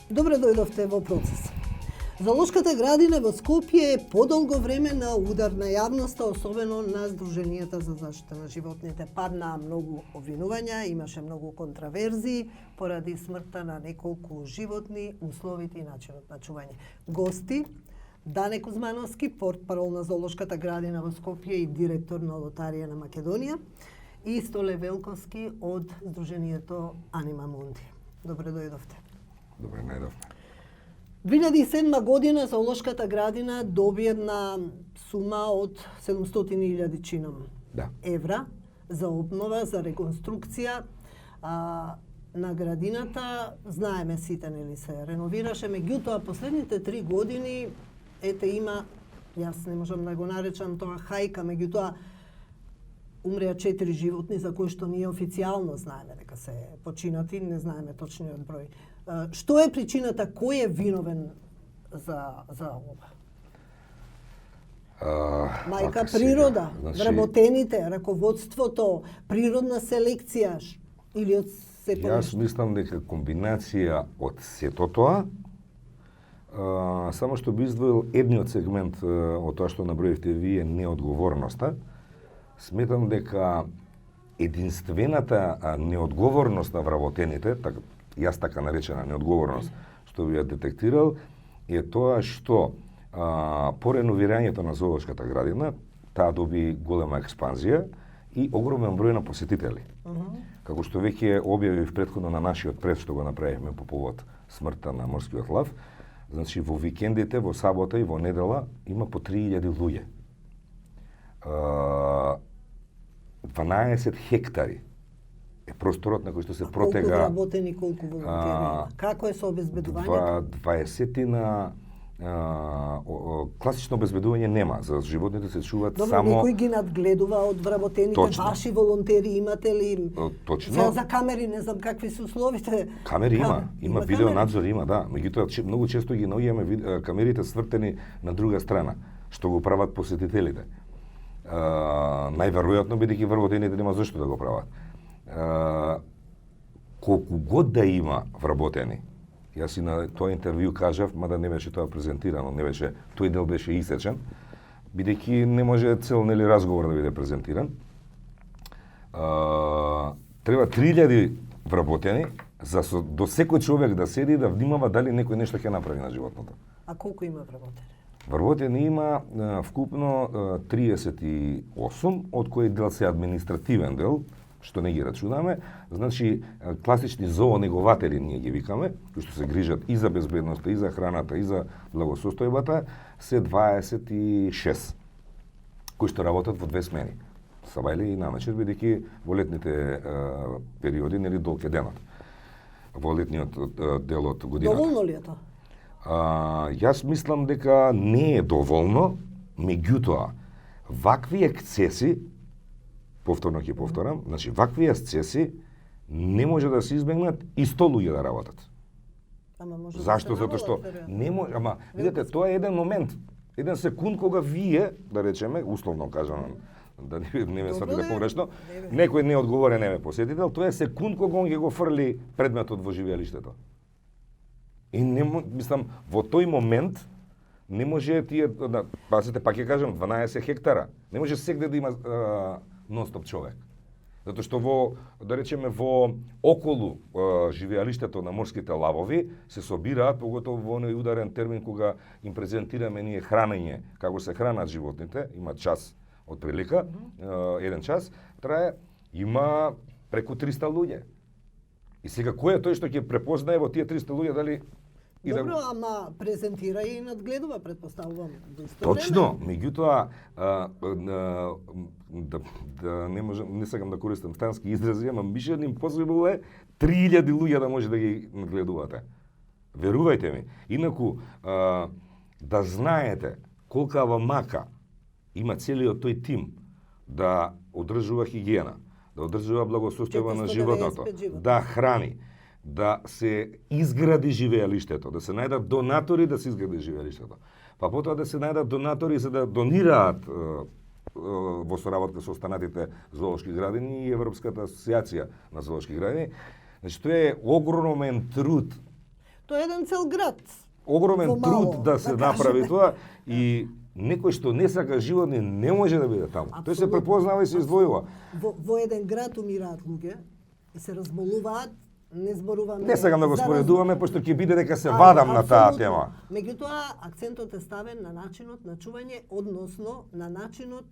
Добре дојдовте во процес. Зоолошката градина во Скопје е подолго време на удар на јавноста, особено на Сдруженијата за заштита на животните. Паднаа многу обвинувања, имаше многу контраверзии поради смртта на неколку животни, условите и начинот на чување. Гости Дане Кузмановски, портпарол на Зоолошката градина во Скопје и директор на Лотарија на Македонија, и Столе Велковски од Сдруженијето Анима Мунди. Добре дојдовте. Добре најдовме. 2007 година Зоолошката градина доби една сума од 700.000 чином евра за обнова, за реконструкција на градината. Знаеме сите, нели, се реновираше, меѓутоа последните 3 години има, јас не можам да го наречам тоа хајка, меѓутоа умреа 4 животни за кои што ние официјално знаеме дека се починати, не знаеме точниот број. Што е причината, кој е виновен за ова? Мајка природа, вработените, раководството, природна селекција или од сето нешто? Јас мислам дека комбинација од сето тоа, само што би издвоил едниот сегмент од тоа што наброивте вие, неодговорноста. Сметам дека единствената неодговорност на вработените, јас така наречена неодговорност, што би ја детектирал, е тоа што по реновирањето на Зоолошката градина, таа доби голема експанзија и огромен број на посетители. Како што веќе објавив претходно на нашиот прес што го направивме по повод смртта на морскиот лав, значи во викендите, во сабота и во недела има по 3000 луѓе. 12 хектари е просторот на кој што се протега. Колку вработени, колку волонтери? Како е со обезбедувањето? 20 класично обезбедување нема. За животните се чуваат само... Добро, некој ги надгледува од вработените? Точно. Ваши волонтери имате ли? Точно. За камери, не знам какви се условите. Камери има видеонадзор има, да. Меѓутоа многу често ги наоѓаме камерите свртени на друга страна, што го прават посетителите. Најверојатно бидејќи вработените нема зашто да го прават. Колку год да има вработени, јас и на тоа интервју кажав, мада не беше тоа презентирано, не беше, тој дел беше исечен, бидејќи не може цел разговор да биде презентиран. Треба 3000 вработени за до секој човек да седи и да внимава дали некој нешто ќе направи на животното. А колку има вработени? Вработени има вкупно 38, од кои дел се административен дел, што не ги рачунаме. Значи, класични зоонегователи ние ги викаме, кои што се грижат и за безбедноста, и за храната, и за благосостојбата, се 26, кои што работат во 2 смени. Сабајле и намечер, бидејќи во летните периоди, нели, долг е денот. Во летниот дел од годината. Доволно ли е тоа? Јас мислам дека не е доволно, меѓутоа, вакви ексцеси, повторно ќе повторам, значи вакви ексцеси не може да се избегнат и 100 луѓе да работат. Зашто? Затоа што не може, видите, тоа е еден момент, еден секунд кога вие, да речеме, условно кажано, да не ме сватите погрешно, некој неодговорен еме посетител, тоа е секунд кога он ќе го фрли предметот во живеалиштето. И мислам, во тој момент не може тие, пазите, пак ќе кажам, 12 хектара. Не може сегде да има нон-стоп човек. Затоа што да речеме, во околу живеалиштето на морските лавови се собираат, поготово во оној ударен термин кога им презентираме ние хранење, како се хранат животните, има час од прилика, 1 час, трае, има преку 300 луѓе. И сега кој е тој што ќе препознае во тие 300 луѓе дали Добро, ама презентира и надгледува, предпоставувам. Точно, меѓутоа не сакам да користам стански изрази, ама mission impossible е 3000 луѓе да може да ги надгледувате. Верувајте ми. Инаку да знаете колкава мака има целиот тој тим да одржува хигиена, да одржува благосостојба на животното, да храни, да се изгради живеалиштето, да се најдат донатори да се изгради живеалиштето. Па потоа да се најдат донатори за да донираат во соработка со останатите зоолошки градини и Европската асоциација на зоолошки градини. Значи, тоа е огромен труд. Тоа е еден цел град. Огромен Во мало, труд да се да направи кажеме. тоа и некој што не сака животни не може да биде таму. Тој се препознава и се издвојува. Во еден град умираат луѓе и се разболуваат, не зборуваме. Не сакам да го за споредуваме, пошто ќе биде дека се вадам на таа апсолутно. тема. Меѓутоа, акцентот е ставен на начинот на чување, односно на начинот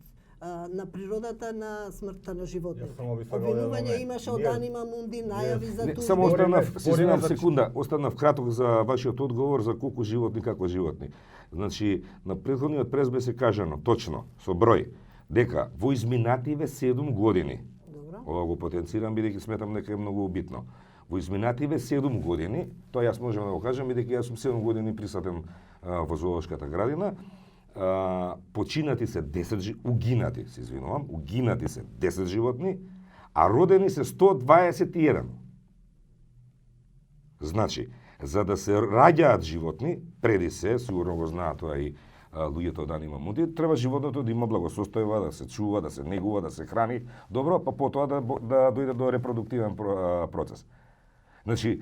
на природата на смртта на животните. Јас само би сакал Обвинување да имаше од Анима Мунди, најави за Не, тужби. само останав, Спориме се извинам за- секунда, останав краток за вашиот одговор за колку животни, како животни. Значи, на претходниот презбе се кажано, точно, со број, дека во изминативе 7 години, Добро. ова го потенцирам бидејќи сметам дека е многу битно. Во изминативе 7 години, тоа јас можам да го кажам бидејќи јас сум 7 години присаден во зоолошката градина, починати се 10 угинати, се извинувам, угинати се 10 животни, а родени се 121. Значи, за да се раѓаат животни, преди се, сигурно го знаат тоа и луѓето од Анима Мунди, треба животното да има благосостојба, да се чува, да се негува, да се храни добро, па потоа да дојде до репродуктивен процес. Значи,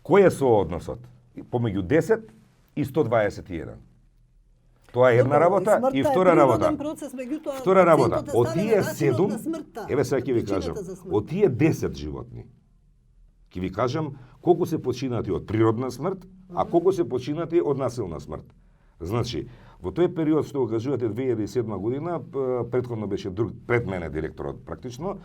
кој е соодносот помеѓу 10 и 121? Тоа е една Добро, работа смртта и е втора природен работа. процес, меѓутоа, Втора работа, акцентот е од ставен тие на начинот 7, на смртта, еве сега ќе ви причината кажам, за смрт. од тие 10 животни, ќе ви кажам колку се починати од природна смрт, а колку се починати од насилна смрт. Значи, во тој период што го кажувате 2007 година, претходно беше друг пред мене директорот практично,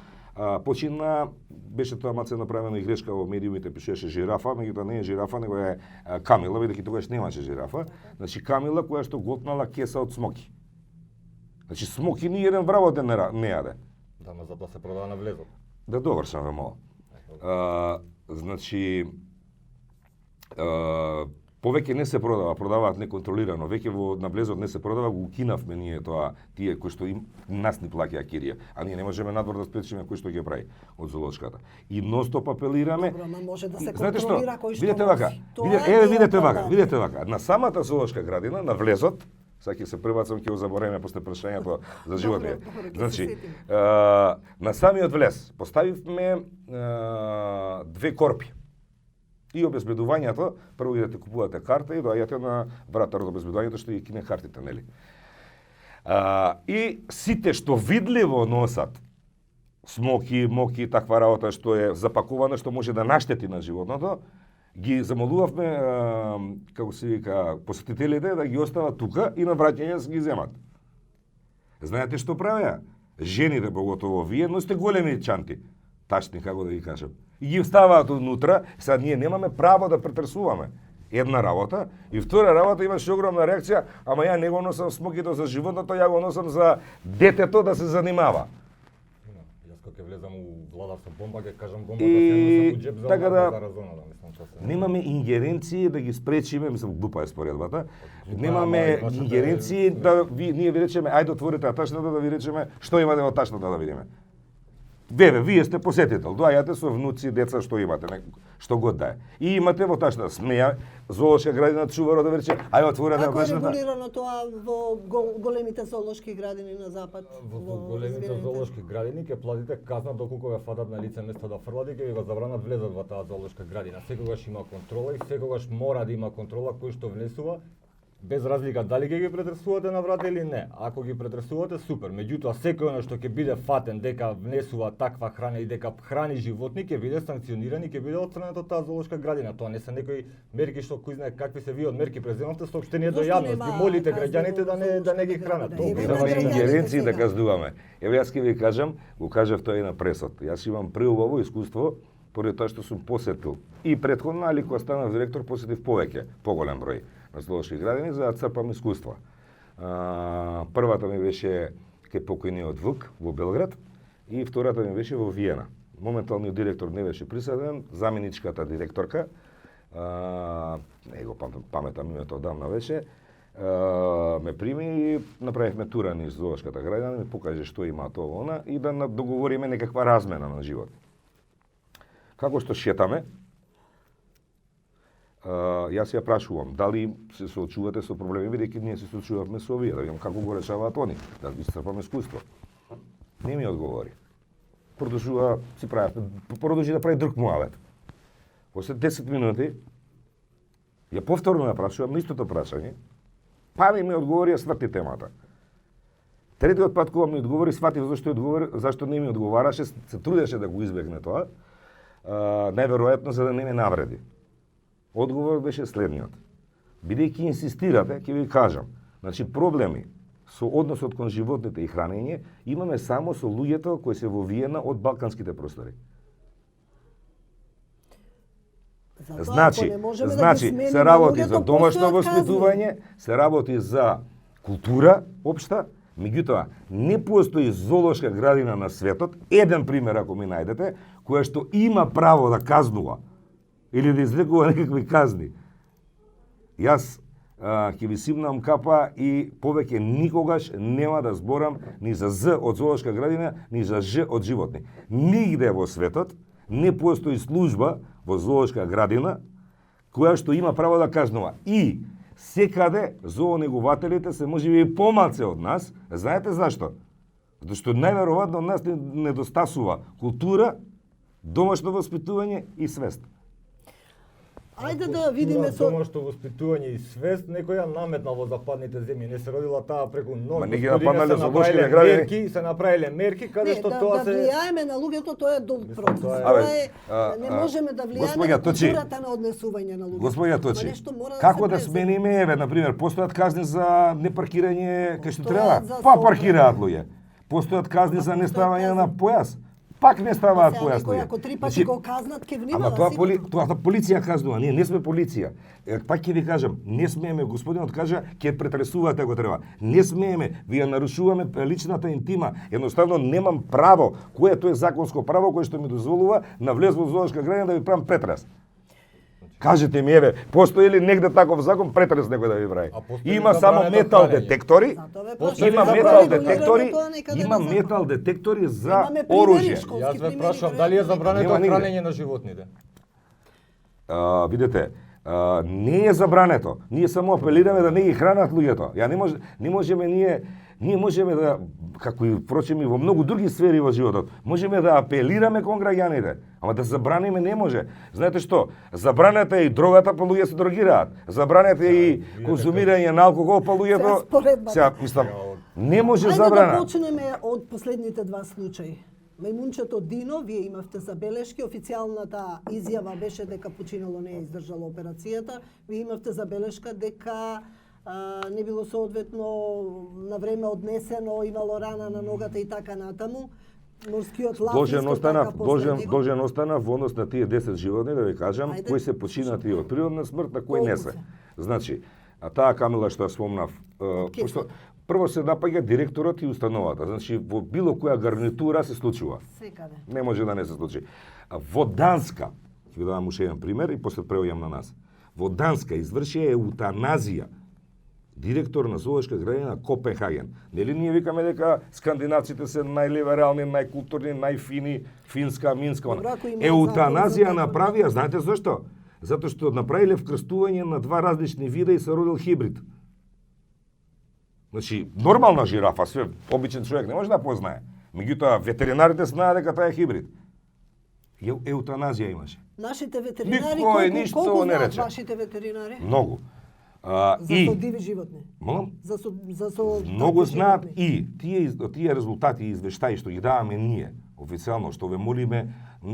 почина, беше тоа маце направена и грешка во медиумите, пишеше жирафа, меѓутоа не е жирафа, него е камила, бидејќи тогаш немаше жирафа. Значи камила која што готнала кеса од смоки. Значи смоки ни еден вработен не јаде. Да, но затоа се продава на влезот. Да довршам ве мало. Значи, повеќе не се продава, продаваат неконтролирано. Веќе во наблезот не се продава, го укинавме ние тоа, тие кои што нас ни плаќаа кирија, а ние не можеме надвор да спречиме кој што ги прави од зоолошката. И ностоп апелираме. Добро, ама може да се Знаете што? контролира кој што Видете вака. носи. Тоа Еве е видете вака, оправдано. видете вака. На самата зоолошка градина, на влезот, сега ќе се пребацам, ќе го забореме после прашањето за животните. Добро, ќе се Значи, сетим. на самиот влез поставивме две корпи. И обезбедувањето, прво идете купувате карта и доаѓате на вратарот од обезбедувањето што ги кине картите, нели? И сите што видливо носат смоки, моки и таква работа што е запакувана, што може да наштети на животното, ги замолувавме, како се вика, посетителите да ги остават тука и на враќање да ги земат. Знаете што правеа? Жените, поготово вие, носите големи чанти, тачни, како да ги кажам. И ги вставаат внутра, сега ние немаме право да претресуваме. Една работа, и втора работа имаше огромна реакција, ама ја не го носам смокито за животното, ја го носам за детето да се занимава. Јас кога ќе влезам у влада со бомба, ќе кажам бомбата И се носам у джеб за така да- заразона, да мислам што се. Немаме ингеренции да ги спречиме, мислам, глупа е споредбата, ама немаме и вашите- ингеренции да ние ви речеме, ајде отворите тачната да ви речеме што имате во тачната да видиме. Вие сте посетител, доаѓате со внуци, деца, што имате, што год да е. И имате во тачната, смеја, зоолошка градина, чуваро да ви рече, ајде отворете Како е тачната. регулирано тоа во големите зоолошки градини на запад? Во големите развиените? зоолошки градини ќе платите казна доколку ве фатат на лице место да фрлате, ќе ви го забранат влезот во таа зоолошка градина. Секогаш има контрола и секогаш мора да има контрола кој што внесува, без разлика дали ќе ги претресувате на врата или не. Ако ги претресувате, супер. Меѓутоа, секој оној што ќе биде фатен дека внесува таква храна и дека храни животни, ќе биде санкциониран и ќе биде отстранет од таа зоолошка градина. Тоа не се некои мерки што кој знае какви се вие од мерки преземавте, соопштение до Зошто јавност. нема Ги молите казни граѓаните во да не ги зоолошката хранат. градина? Добро. Еве, Нема граѓаните ингеренции да сега. каздуваме. Еве јас ќе ви кажам, го кажав тоа и на пресот. Јас имам преубаво искуство, поради тоа што сум посетил и претходно, али кога станав директор посетив повеќе, поголем број на зоолошки градини за да црпам искуства. Првата ми беше кај покојниот Вук во Белград и втората ми беше во Виена. Моменталниот директор не беше присаден, заменичката директорка, не го паметам името одамна беше, ме прими и направивме тура низ зоолошката градина, да ми покаже што има тоа она и да договориме некаква размена на живот. Како што шетаме, јас ја прашувам дали се соочувате со проблеми, бидејќи ние се соочувавме со овие, да видам како го решаваат они, да исцрпаме искуство. Не ми одговори. Продолжи да прави друг муавет. После 10 минути Ја повторно ја прашувам на истото прашање, па не ми одговори, ја сврти темата. Третиот пат кога ми одговори, сватив зашто не ми одговараше, се трудеше да го избегне тоа, најверојатно за да не ме навреди. Одговорот беше следниот. Бидејќи инсистирате, ќе ви кажам, значи проблеми со односот кон животните и хранење имаме само со луѓето кои се во Виена од балканските простори. Значи, се работи за домашно воспитување, се работи за култура општа, меѓутоа не постои зоолошка градина на светот, еден пример ако ми најдете, која што има право да казнува или да изрекува некакви казни. Јас ќе ви симнам капа и повеќе никогаш нема да зборам ни за З од зоолошка градина, ни за Ж од животни. Нигде во светот не постои служба во зоолошка градина која што има право да кажнува. И секаде зоонегувателите се можеби и помалце од нас. Знаете зашто? Затоа што најверојатно од нас недостасува култура, домашно воспитување и свест. Ајде да видиме со домашно воспитување и свест, некој ја наметнал во западните земји, не се родила таа преку ног. Ма не ги нападнале зоолошките градини. Се направиле мерки каде што тоа се да влијаеме на луѓето, тоа е долг процес. Тоа е не можеме да влијаеме на културата на однесување на луѓето. Господја Точи, како да смениме, еве, на пример, постојат казни за непаркирање кај што треба, па паркираат луѓе. Постојат казни за неставање на појас. Пак не ставаат појасни. Ако 3 пати го казнат, ќе внимава. Ама тоа полиција казнува, ние не сме полиција. Пак ќе ви кажам, не смееме, господинот кажа, ќе претресувате ако треба. Не смееме, вие нарушуваме личната интима. Едноставно немам право, което е законско право кое што ми дозволува на влез во зоолошка градина да ви правам претрес. Кажете ми, еве, постои ли негде таков закон претрес некој да ви прави? Има само метал детектори, има метал детектори за оружје. Јас ве прашувам дали е забрането хранење на животните? Видете, не е забрането. Ние само апелираме да не ги хранат луѓето. Не можеме да, како и впрочем и во многу други сфери во животот, можеме да апелираме кон граѓаните, ама да забраниме не може. Знаете што? Забранете и дрогата, па луѓе се дрогираат. Забранете и конзумирање на алкохол, па луѓето... Сега, мислам, не може забрана. Ајде да почнеме од последните два случаи. Мајмунчето Дино, вие имавте забелешки, официјалната изјава беше дека починало не е издржало операцијата, вие имавте забелешка дека не било соодветно на време однесено, имало рана на ногата и така натаму. Морскиот лав должен остана во однос на тие 10 животни, да ви кажам, кои се починати од природна смрт, а кои не се. Значи, таа камила што ја спомнав, прво се напаѓа директорот и установата. Значи, во било која гарнитура се случува. Секаде. Не може да не се случи. Во Данска, ќе ви дадам уште еден пример и после преоѓам на нас. Во Данска извршија еутаназија директор на зоолошка градина Копенхаген. Нели ние викаме дека скандинавците се најлиберални, најкултурни, најфини, финска, минска. Еутаназија направија, знаете зашто? Затоа што направиле вкрстување на два различни вида и се родил хибрид. Значи, нормална жирафа, све обичен човек не може да познае. Меѓутоа, ветеринарите знаат дека таа е хибрид. Еутаназија имаше. Нашите ветеринари, колку не знаат рече. вашите ветеринари? Многу. За диви животни. Молам? За Многу знаат и тие резултати и извештаи што ги даваме ние, официјално, што ве молиме,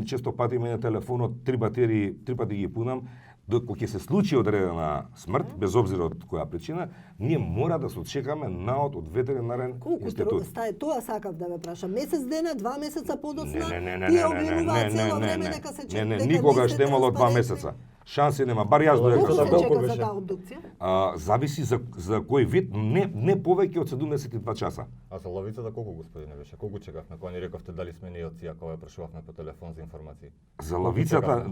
често пати ме на телефонот, 3 пати ги пунам, кога ќе се случи одредена смрт, без обзир од која причина, ние мора да се очекаме наод од ветеринарен институт. Тоа сакав да ве прашам. Месец дена, 2 месеца подоцна, тие обвинуваат цело време дека се чека. Не, никогаш немало 2 месеца. Шанси нема, бар јас додека Колку се чека за таа обдукција? Зависи за кој вид, не повеќе од 72 часа. А за ловицата колку, господине, беше? Колку чекавме кога ни рековте дали сме ние од кога ја прашувавме по телефон за информации? За ловицата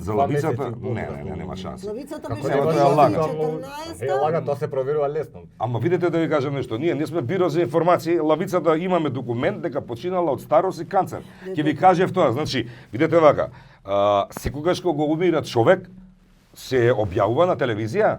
не, нема шанси. Ловицата беше Како да лага? 2014. Лага, тоа се проверува лесно. Ама видете да ви кажам нешто, ние не сме биро за информации, лавицата имаме документ дека починала од старост и канцер. Ќе ви кажев тоа, значи, видете вака, секогаш кога го умира човек, се објавува на телевизија?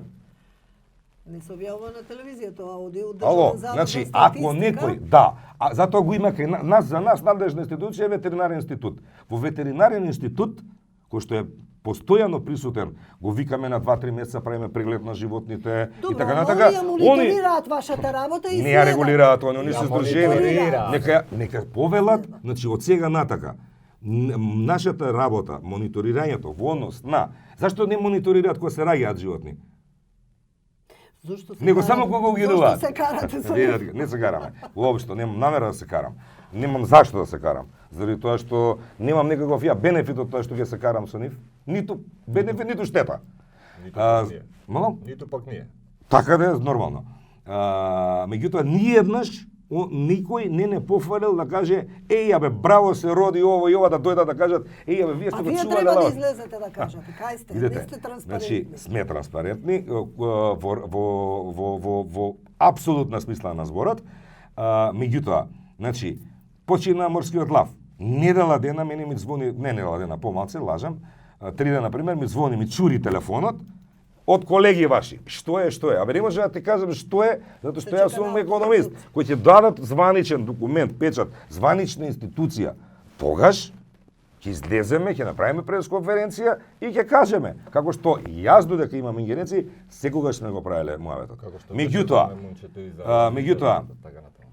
Не се објавува на телевизија, тоа оди од Ало, Државен завод значи, за ако статистика. некој, да, а затоа го има за нас надлежна институција е ветеринарен институт. Во ветеринарен институт, кој што е постојано присутен, го викаме на 2-3 месеца, правиме преглед на животните и така Добро, натака. ја мониторираат вашата работа и не ја регулираат, они се Ја здружени. мониторираат. Нека повелат, значи од сега натака нашата работа, мониторирањето во однос на зашто не мониторираат кога се раѓаат животни? Зошто се Него карате? само кога го гинуваат. Зошто се карате со Видете, не се караме. Уопшто немам намера да се карам. Немам зашто да се карам. Заради тоа што немам некаков ја бенефит од тоа што ќе се карам со нив, ниту бенефит, ниту штета. Ниту пак ние. Мало? Ниту пак ние. Така да е нормално. Меѓутоа ниеднаш никој не пофалил да каже еј бе браво се роди ово и ова, да дојдат да кажат еј бе вие сте А го вие чувале треба да лавот. излезете да кажете, кај сте, не Видете, сте транспарентни. значи сме транспарентни во апсолутна смисла на зборот. Меѓутоа, значи почина морскиот лав. Недела дена мене ми звони, не недела дена, помалце, лажам. 3 дена пример ми звони, ми чури телефонот од колеги ваши. Што е? Абе не може да ти кажам што е, затоа што јас сум економист, кој ќе дадат званичен документ, печат, званична институција. Тогаш ќе излеземе, ќе направиме пресконференција и ќе кажеме како што и јас додека имам ингеренции, секогаш сме го правеле муаветот. Меѓутоа,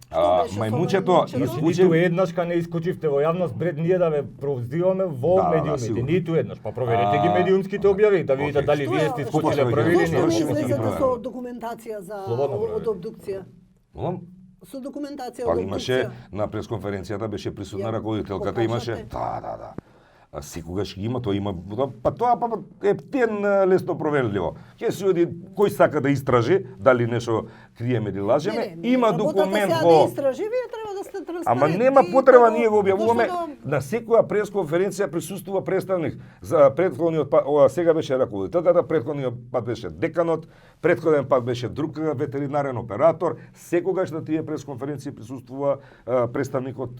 мајмунчето Ниту еднашка не искочивте во јавност пред ние да ве провздиваме во медиумите. сигурно. Ниту еднаш. Па проверете ги медиумските објави, да видите Окей. дали вие сте искочиле Зошто први или Зошто не Завршиме не. ги излезете провераме. со документација за Слободно од проверете. обдукција? Молам? Со документација Па од имаше обдукција? на пресконференцијата беше присутна Ја раководителката, покажате? имаше да. А секогаш ги има, тоа има па тоа е тен лесно проверливо. Ќе се оди кој сака да истражи дали нешто криеме или лажеме, има документ во... во Да истражи, вие треба да сте транспарентни. Ама нема потреба, ние го објавуваме. Зошто На секоја пресконференција присуствува представник. За претходниот пат, сега беше раководителката, претходниот пат беше деканот, претходен пат беше друг ветеринарен оператор. Секогаш на тие пресконференции присуствува представник од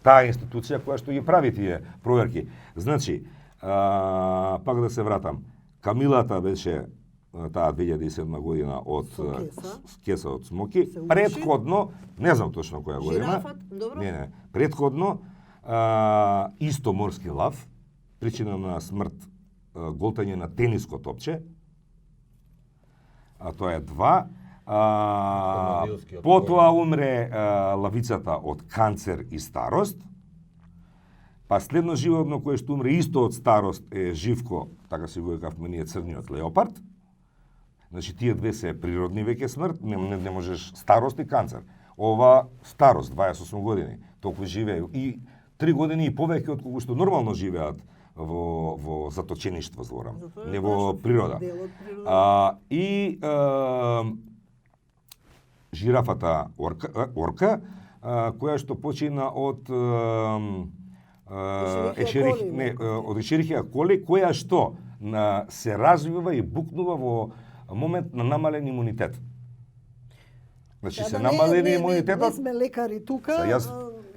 таа институција која што ги прави тие проверки. Значи, пак да се вратам. Камилата беше таа 2007 година од кеса од Смоки. Се учи? Предходно, не знам точно која година. Жирафат, добро. Не, предходно исто морски лав, причина на смрт голтање на тениско топче. А тоа е 2. Потоа умре лавицата од канцер и старост. Последно животно кое што умре исто од старост е Живко, така си го викавме ние, црниот леопард. Значи тие две се природни веќе смрт, не можеш старост и канцер. Ова старост 28 години, толку живее и 3 години и повеќе од кога што нормално живеат во заточеништво, зборам, не во природа. Жирафата орка, која што почина од Ешерихија коли, која што се развива и букнува во момент на намален имунитет. Значи се намален имунитетот. Не сме лекари тука.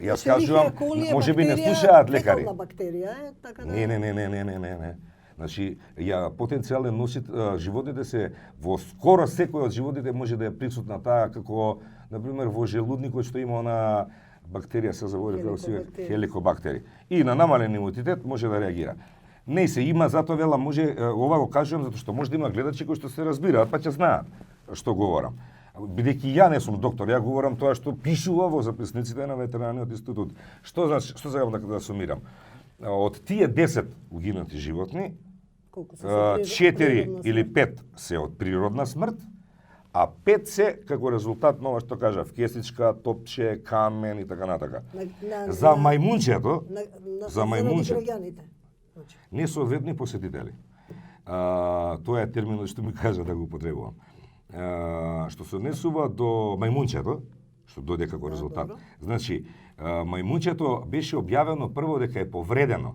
Јас кажувам, можеби не слушаат лекари. Бактерија е, така да. Не. Значи, потенцијален носит животните се во скоро секој од животните може да е присутна таа како на пример во желудникот што има она бактерија се забори како си хеликобактери. И на намален имунитет може да реагира. Не се има, затоа вела може, ова го кажувам затоа што може да има гледачи кои што се разбираат, па ќе знаат што говорам. Бидејќи ја не сум доктор, ја говорам тоа што пишува во записниците на ветеринарниот институт. Што значи, што сега да сумирам? Од тие 10 угинати животни, 4 или 5 се од природна смрт, а 5 се како резултат на ова што кажав, кесичка, топче, камен и така натака. За мајмунчето, не соодветни посетители. Тоа е терминот што ми кажа да го употребувам. Што се однесува до мајмунчето, што дојде како резултат. Значи, мајмунчето беше објавено прво дека е повредено.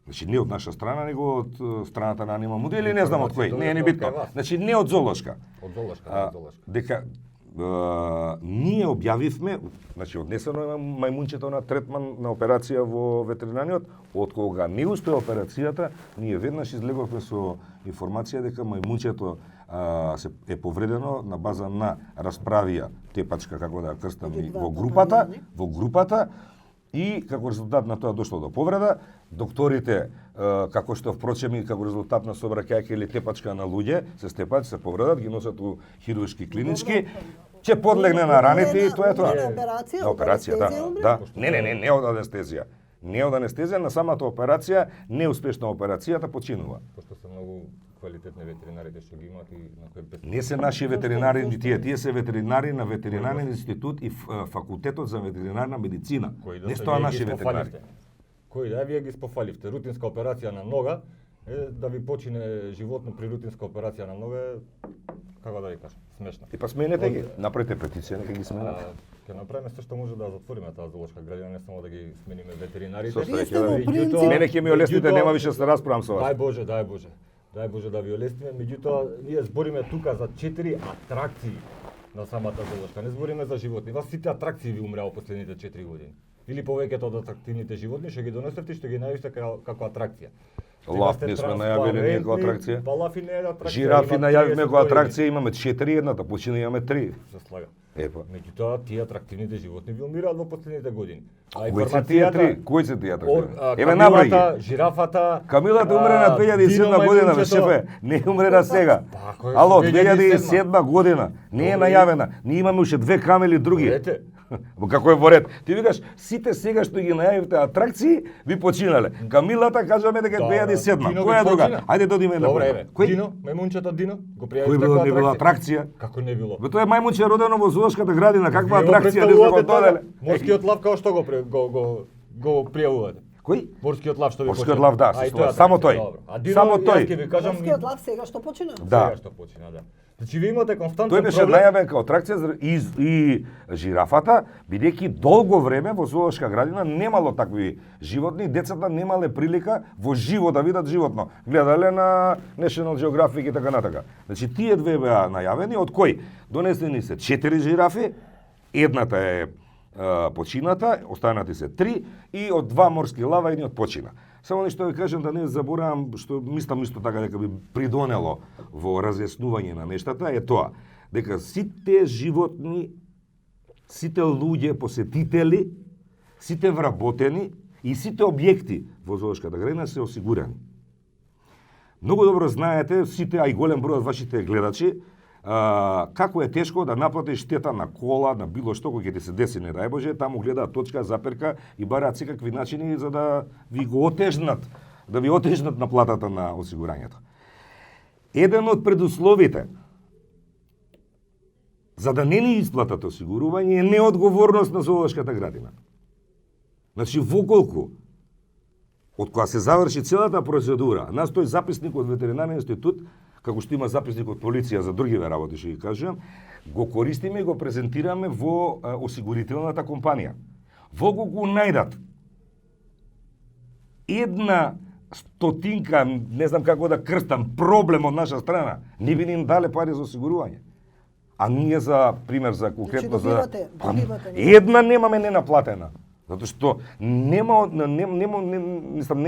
Значи, не од наша страна, него од страната на Анима Муди или не знам од кој. Не е битно. Значи, не од зоолошка. Од зоолошка, дека ние објавивме, значи однесено е мајмунчето на третман на операција во ветеринариот, од кога не успеа операцијата, ние веднаш излеговме со информација дека мајмунчето е повредено на база на расправија тепачка, како да крстам во групата, И како резултат на тоа дошло до повреда, докторите, како што впрочем и како резултат на сообраќајка или тепачка на луѓе, се степаат, се повредат, ги носат у хируршки клинички, ќе подлегне на раните и тоа е тоа. На операција, да. Не од анестезија. Не од анестезија, на самата операција, неуспешна операцијата починува. Пошто се многу квалитетни ветеринарите што ги имаат и на кои без... Не се наши ветеринари, тие се ветеринари на ветеринарен институт и факултетот за ветеринарна медицина. Не тоа наши ветеринари. Кои да вие ги спофаливте, рутинска операција на нога, да ви почине животно при рутинска операција на нога, како да ви кажам, смешно. И па сменете ги, направите петиција, нека ги сменете. Ќе направиме се што може да затвориме таа зоолошка градина, не само да ги смениме ветеринарите. Со среќа, мене ќе ми олесните, нема више да се расправам со вас. Дај Боже да ви олестиме, меѓутоа ние збориме тука за 4 атракции на самата зоолошка. Не збориме за животни. Вас сите атракции ви умреа последните 4 години. Или повеќето од атрактивните животни што ги донесете и што ги најавивте како атракција. Лав не сме најавиле ние како атракција. Па лав и не е атракција. Жирафи најавивме како атракција, имаме 4, едната почина имаме 3. Се слага. Епа. Меѓутоа тие атрактивните животни ви умираат во последните години. Кои се тие 3? Кои се тие атракции? Еве наброј ги. Жирафата. Камилата умре на 2007 година, бе шефе. Не умре на сега. Ало, 2007 година. Не е најавена. Ние имаме уште 2 камели други. Како е во ред? Ти викаш, сите сега што ги најавивте атракции, ви починале. Камилата кажаме дека 2007. Која друга? Ајде додиме на добре. Дино, мајмунчето Дино, го пријавивте како атракција. Кој не било атракција? Како не било? Бе тоа е мајмунче родено во зоолошката градина, каква атракција не сме го доделе? Морскиот лав како што го пријавувате? Кој? Морскиот лав што ви почина. Морскиот лав, да, само тој. Само тој. Морскиот лав сега што почина? Да. Сега што почина, да. Значи ви имате константен проблем. Тој беше најавен како атракција и жирафата, бидејќи долго време во зоолошка градина немало такви животни, децата немале прилика во живо да видат животно. Гледале на National Geographic и така натака. Значи тие две беа најавени, од кои донесени се 4 жирафи, едната е почината, останати се 3 и од 2 морски лава едниот почина. Само нешто да кажам да не заборавам, што мислам исто така дека би придонело во разјаснување на нештата, е тоа, дека сите животни, сите луѓе, посетители, сите вработени и сите објекти во зоолошката градина се осигурани. Многу добро знаете, сите, а и голем број од вашите гледачи, како е тешко да наплатиш штета на кола, на било што кој ќе ти се деси, не дај Боже, таму гледаат точка, заперка и бараат секакви начини за да ви го отежнат, да ви отежнат наплатата на осигурањето. Еден од предусловите за да не ни исплатат осигурување е неодговорност на зоолошката градина. Значи, воколку од кога се заврши целата процедура, настои записник од ветеринарен институт, како што има записник од полиција за другиве работи, што ги кажам, го користиме и го презентираме во осигурителната компанија. Воколку најдат една стотинка, не знам како да крстам, проблем од наша страна, не би ни дале пари за осигурување. А ние за пример, за конкретно за една немаме ненаплатена. Затоа што не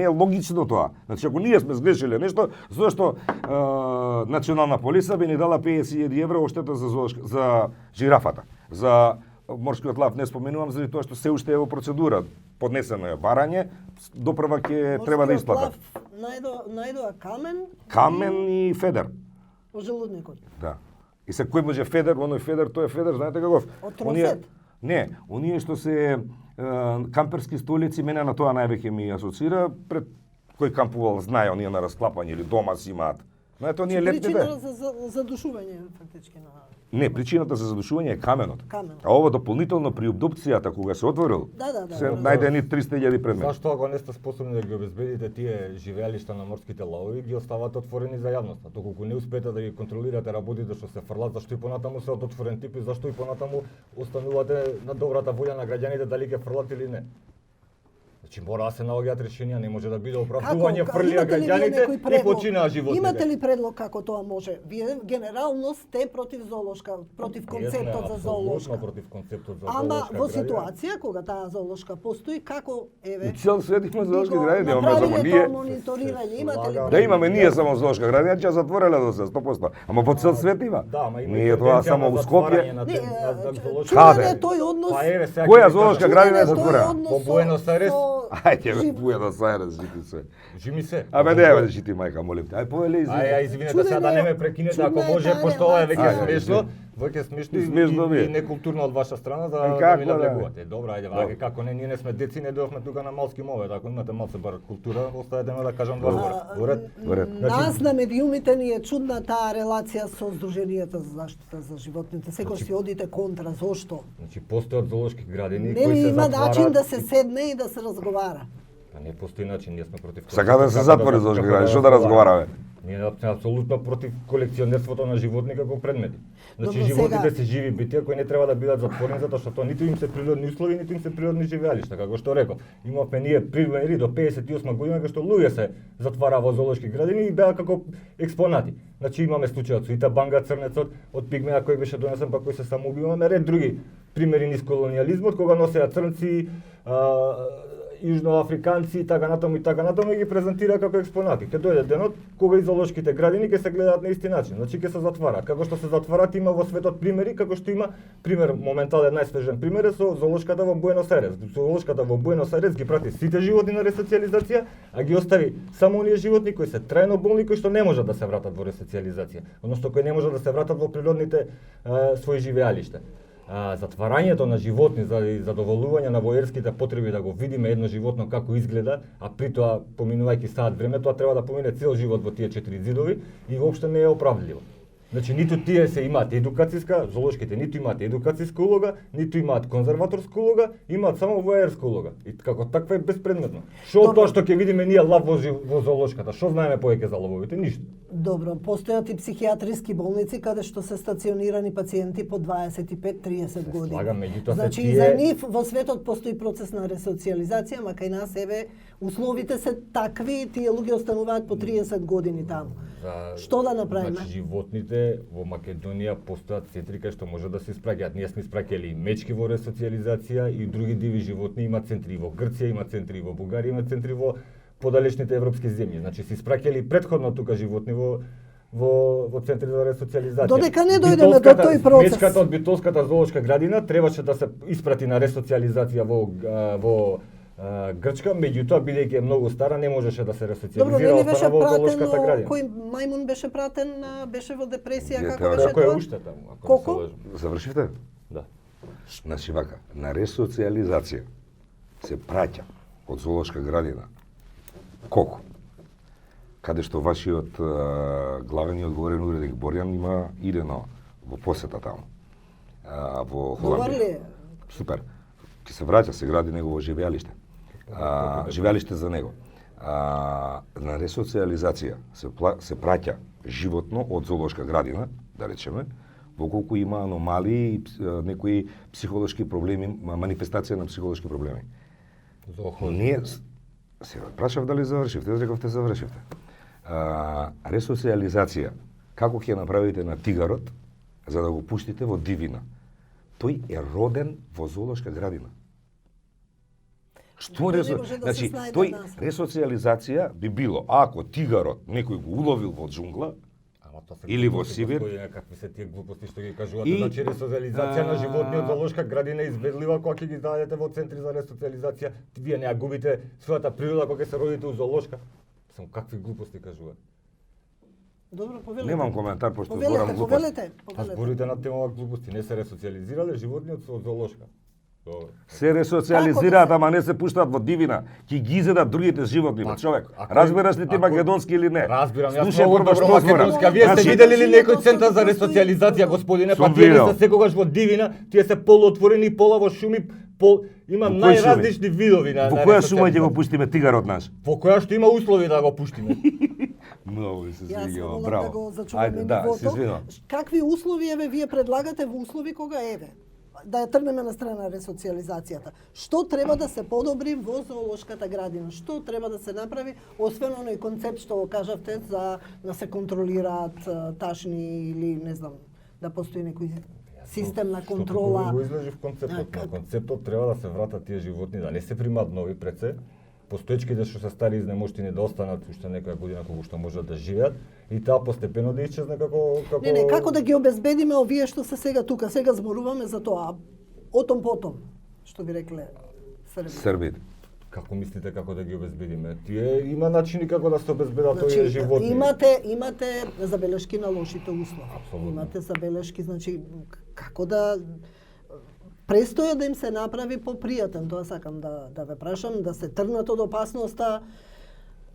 е логично тоа. Значи, ако ние сме сгрешиле нешто, зашто национална полица би ни дала 50.000 евро оштета за жирафата. За морскиот лав не споменувам, заради тоа што се уште е во процедура. Поднесено е барање, допрва ќе треба да исплатат. Најдоа камен. Камен и федер. Во желудникот. Да. И се кој може федер, оној федер, тој е федер, знаете каков? Од трофет? Не, оние што се камперски столици, мене на тоа највеќе ми асоцира, пред кој кампувал знае оние на расклапање или дома си имаат. Знаете, оние летните. Причина за задушување фактички на... Не, причината за задушување е каменот. А ова дополнително при обдукцијата кога се отворил, се најдени 300.000 предмети. Зашто ако не сте способни да ги обезбедите тие живеалишта на морските лавови, ги оставате отворени за јавноста. Доколку не успеете да ги контролирате работите што се фрлат, зашто и понатаму се од отворен тип и зашто и понатаму останувате на добрата волја на граѓаните дали ќе фрлат или не. Значи мора да се наоѓаат решенија, не може да биде оправдување Како? фрлија Имате ли вие граѓаните некој и предлог? починаа животните. Имате ли предлог како тоа може? Вие генерално сте против зоолошка, против концептот за зоолошка. Апсолутно против концептот за Ама зоолошка во градина. ситуација кога таа зоолошка постои, како У цел свет има зоолошки го градини, имаме само направиле ние. тоа мониторирање, имате ли? Да имаме ние само зоолошка градина, ќе затвореле до се 100%. Ама по цел свет има. Да, ама има Ние тоа само у Скопје. на зоолошка. Каде? Чуден е тој однос. Па еве сега. Која ќе ви зоолошка кажам. градина е Чуден тој затворена? однос Во со- Буенос Ајрес? со Ајде, жив- Буенос Ајрес, жити се. Жими се. Абе не, бе, жити мајка, молим те. Ај повели Извинете Чуден сега да е- не ме прекинете, ако чудна е може, таа пошто ова е веќе релација. смешно. Веќе смешно Смешно ми е. и некултурно од ваша страна да ми Како да? навлегувате. Добро, ајде, вака како не, ние не сме деци, не дојдовме тука на малски мовет. Ако имате малце бар култура, оставете ме да кажам два збора. Во ред? Во ред. Нас на медиумите ни е чудна таа релација со Сдруженијата за заштита за животните. Секој си одите контра, зошто? Значи постојат зоолошки градини Нели кои се има начин затвараат. да се седне и да се разговара? Па не постои начин, ние сме против. Сака да се Како затвори зоолошки градини, што да разговараме? Ние сме апсолутно против колекционерството на животни како предмети. Значи Добро, животните сега- се живи битија кои не треба да бидат затворени затоа што тоа ниту им се природни услови, ниту им се природни живеалишта, како што реков. Имавме ние примери до 58 година кога што луѓе се затвараа во зоолошки градини и беа како експонати. Значи имаме случајот со Итабанга црнецот од пигмеа кој беше донесен па кој се самоуби, имаме ред други примери низ колонијализмот кога носеа црнци, јужноафриканци и така натаму и ги презентира како експонати. Ќе дојде денот кога и зоолошките градини ќе се гледаат на исти начин, значи ќе се затвараат. Како што се затвараат има во светот примери, како што има пример моментален најсвежен пример е со зоолошката во Буенос Ајрес. Зоолошката во Буенос Ајрес ги прати сите животни на ресоциализација, а ги остави само оние животни кои се трајно болни кои што не можат да се вратат во ресоциализација, односно кои не можат да се вратат во природните своји живеалишта. Затварањето на животни за задоволување на воерските потреби да го видиме едно животно како изгледа, а при тоа поминувајќи саат време, тоа треба да помине цел живот во тие 4 зидови и воопшто не е оправдливо. Значи ниту тие се имаат едукацијска, зоолошките ниту имаат едукацијска улога, ниту имаат конзерваторска улога, имаат само воерска улога. И како таква е безпредметно. Што од тоа што ќе видиме ние лав во зоолошката, што знаеме повеќе за лововите? Ништо. Добро, постојат и психијатриски болници каде што се стационирани пациенти по 25-30 години. Слагам, меѓутоа се Значи тие- за нив во светот постои процес на ресоциализација, ама кај нас еве условите се такви, тие луѓе остануваат по 30 години таму. Што да направиме? Значи животните во Македонија постојат центри кај што може да се испраќаат. Ние сме испраќали и мечки во ресоциализација и други диви животни има центри во Грција, има центри во Бугарија, има центри во подалечните европски земји. Значи се испраќали претходно тука животни во центри за ресоциализација. Додека не дојдеме до тој процес. Мечката од Битолската зоолошка градина требаше да се испрати на ресоциализација во Грчка, меѓутоа бидејќи е многу стара не можеше да се Добро, ресоциализира, нели беше остана во пратено, зоолошката градина. кој мајмун беше пратен, беше во депресија, Вие како теорија- беше Кој е тоа? уште таму, ако Колку? не се лажам. Завршивте? Да. Значи вака, на ресоциализација се праќа од зоолошка градина. Колку? Каде што вашиот главен и одговорен уредник Борјан има идено во посета таму. Во Добар Холандија. ли е? Супер. Ќе се враќа, се гради негово живеалиште. Живеалиште за него. На ресоциализација се праќа животно од зоолошка градина, да речеме, во колку има аномалии и некои психолошки проблеми, манифестација на психолошки проблеми. Ние се прашав дали завршивте, рековте завршивте. Ресоциализација, како ќе направите на тигарот за да го пуштите во дивина? Тој е роден во зоолошка градина. Што Не може да се снајде тој нас. ресоциализација би било ако тигарот некој го уловил во джунгла, Ама тоа се Или во глупости, Сибир. господине, какви се тие глупости што ги кажувате, И- значи ресоциализација на животни од зоолошка градина е изведлива кога ќе ги дадете во центри за ресоциализација, вие не ја губите својата природа кога ќе се родите у зоолошка. Само какви глупости кажувате. Добро, повелете. немам коментар пошто Повелете, зборам глупост. повелете, А повелете. зборите на тема глупости, не се ресоциализирале животни од зоолошка. Добро. Се ресоциализираат, ама не се пуштаат во дивина. Ќе ги изедат другите животни, бе, човек. Разбираш ли ти македонски или не? Разбирам, јас Слушај, многу прво добро што зборам. македонски, а вие сте Значи, видели ли некој центар за ресоциализација, господине? Па Сум тие не видел. се секогаш во дивина, тие се полуотворени, пола во шуми, има Во кои шуми? најразлични видови на Во на која шума ќе го ресоциализација. пуштиме тигарот наш? Во која што има услови да го пуштиме. Многу ми се Јас свиѓа, волам браво. да го зачуваме Ајде, да, се нивото. извинувам. Какви услови еве вие предлагате во услови кога еве? да ја тргнеме на страна ресоциализацијата. Што треба да се подобри во зоолошката градина? Што треба да се направи, освен оној концепт што го кажавте за да се контролираат ташни или не знам, да постои некој систем на контрола. Што го изложив концептот. На концептот треба да се вратат тие животни, да не се примат нови пред се, постоечките што се стари изнемоштени да останат уште некоја година кога што можат да живеат и таа постепено да исчезне како Не, како да ги обезбедиме овие што се сега тука. Сега зборуваме за тоа. Отом потом, што би рекле Србите. Како мислите како да ги обезбедиме? Тие има начини како да се обезбедат овие животни. Имате забелешки на лошите услови. Апсолутно. Имате забелешки, значи како да престоја да им се направи попријатен. Тоа сакам да ве прашам, да се тргнат од опасноста